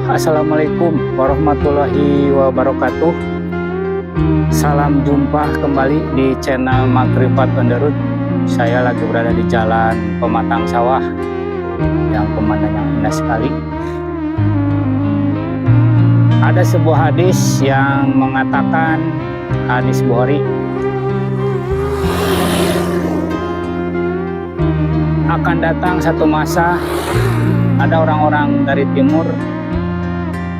Assalamualaikum warahmatullahi wabarakatuh. Salam jumpa kembali di channel Makrifat on the Road. Saya lagi berada di jalan pematang sawah yang pemandangan indah sekali. Ada sebuah hadis yang mengatakan, hadis Bukhari, akan datang satu masa ada orang-orang dari timur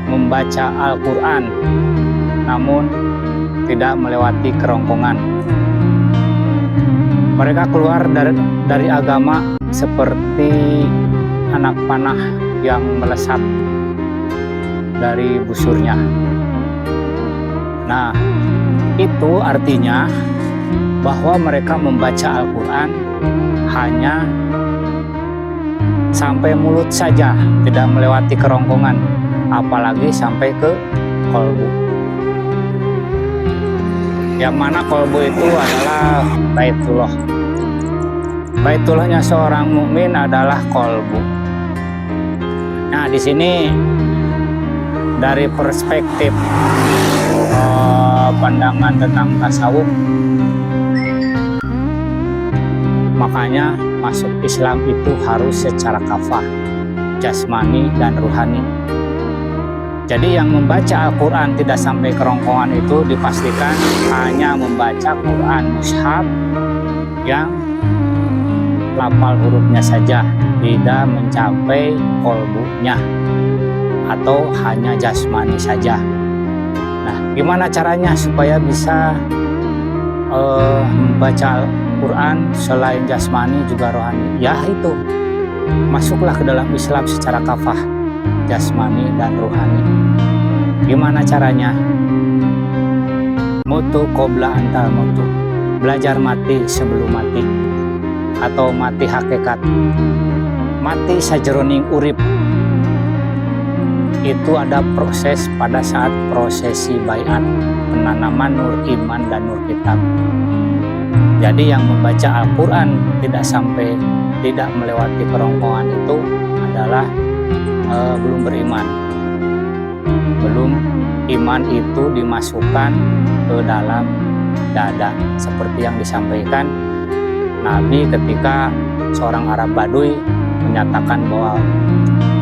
membaca Al-Quran namun tidak melewati kerongkongan. Mereka keluar dari agama seperti anak panah yang melesat dari busurnya. Nah, itu artinya bahwa mereka membaca Al-Quran hanya sampai mulut saja, tidak melewati kerongkongan, apalagi sampai ke kolbu. Yang mana kolbu itu adalah Baitullah. Baitullahnya seorang mukmin adalah kolbu. Nah, di sini dari perspektif pandangan tentang tasawuf, makanya masuk Islam itu harus secara kafah, jasmani dan ruhani. Jadi yang membaca Al-Quran tidak sampai kerongkongan itu dipastikan hanya membaca Quran mushaf yang lafal hurufnya saja, tidak mencapai kolbunya, atau hanya jasmani saja. Nah, gimana caranya supaya bisa membaca Quran selain jasmani juga rohani? Ya itu, masuklah ke dalam Islam secara kafah, jasmani dan rohani. Gimana caranya? Mutu qobla antal mutu, belajar mati sebelum mati, atau mati hakikat, mati sajroning urip. Itu ada proses pada saat prosesi baiat, penanaman nur iman dan nur kitab. Jadi yang membaca Al-Quran tidak melewati kerongkongan itu adalah belum beriman. Belum iman itu dimasukkan ke dalam dada, seperti yang disampaikan Nabi ketika seorang Arab Baduy menyatakan bahwa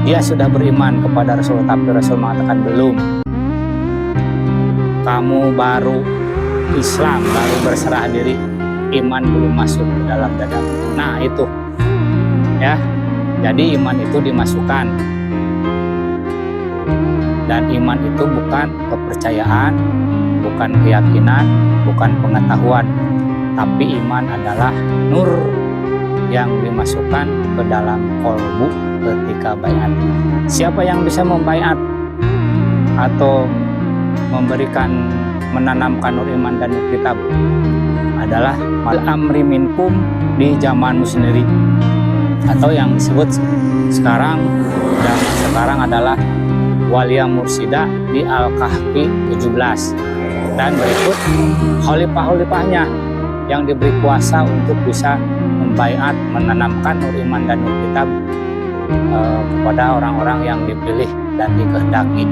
dia sudah beriman kepada Rasul, tapi Rasul mengatakan belum. Kamu baru Islam, baru berserah diri, iman belum masuk ke dalam dada. Nah itu ya, jadi iman itu dimasukkan, dan iman itu bukan kepercayaan, bukan keyakinan, bukan pengetahuan, tapi iman adalah nur yang dimasukkan ke dalam kolbu ketika baiat. Siapa yang bisa membaiat atau menanamkan nur iman dan nur kitab adalah al-amri minkum di zamanmu sendiri, atau yang disebut sekarang adalah Walia Mursida di Al-Kahfi 17. Dan berikut khalifah-khalifahnya yang diberi kuasa untuk bisa membaiat, menanamkan nur iman dan nur kitab kepada orang-orang yang dipilih dan dikehendaki.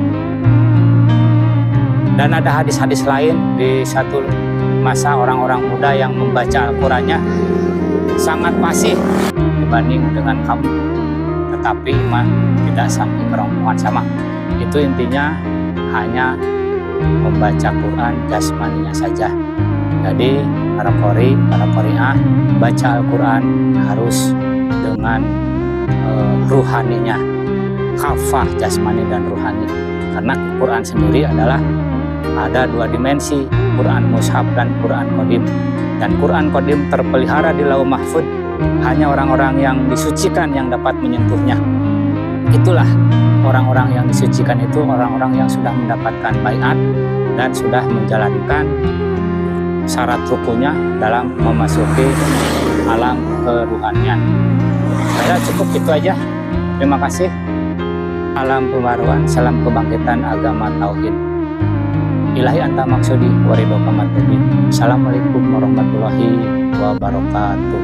Dan ada hadis-hadis lain di satu masa orang-orang muda yang membaca Al-Qurannya sangat fasih dibanding dengan kamu, tetapi iman tidak sampai kerongkongan sama. Itu intinya hanya membaca Quran jasmaninya saja. Jadi para qari'ah baca Al-Quran harus dengan ruhaninya, kafah jasmani dan ruhani. Karena Quran sendiri adalah ada dua dimensi, Quran mushaf dan Quran qadim. Dan Quran qadim terpelihara di Lauh Mahfud, hanya orang-orang yang disucikan yang dapat menyentuhnya. Itulah orang-orang yang disucikan, itu orang-orang yang sudah mendapatkan baiat dan sudah menjalankan syarat rukunnya dalam memasuki alam keruhanian. Saya cukup itu aja. Terima kasih. Salam pembaruan, salam kebangkitan agama tauhid. Ilahi anta maksudi waridho kamatubi. Assalamualaikum warahmatullahi wabarakatuh.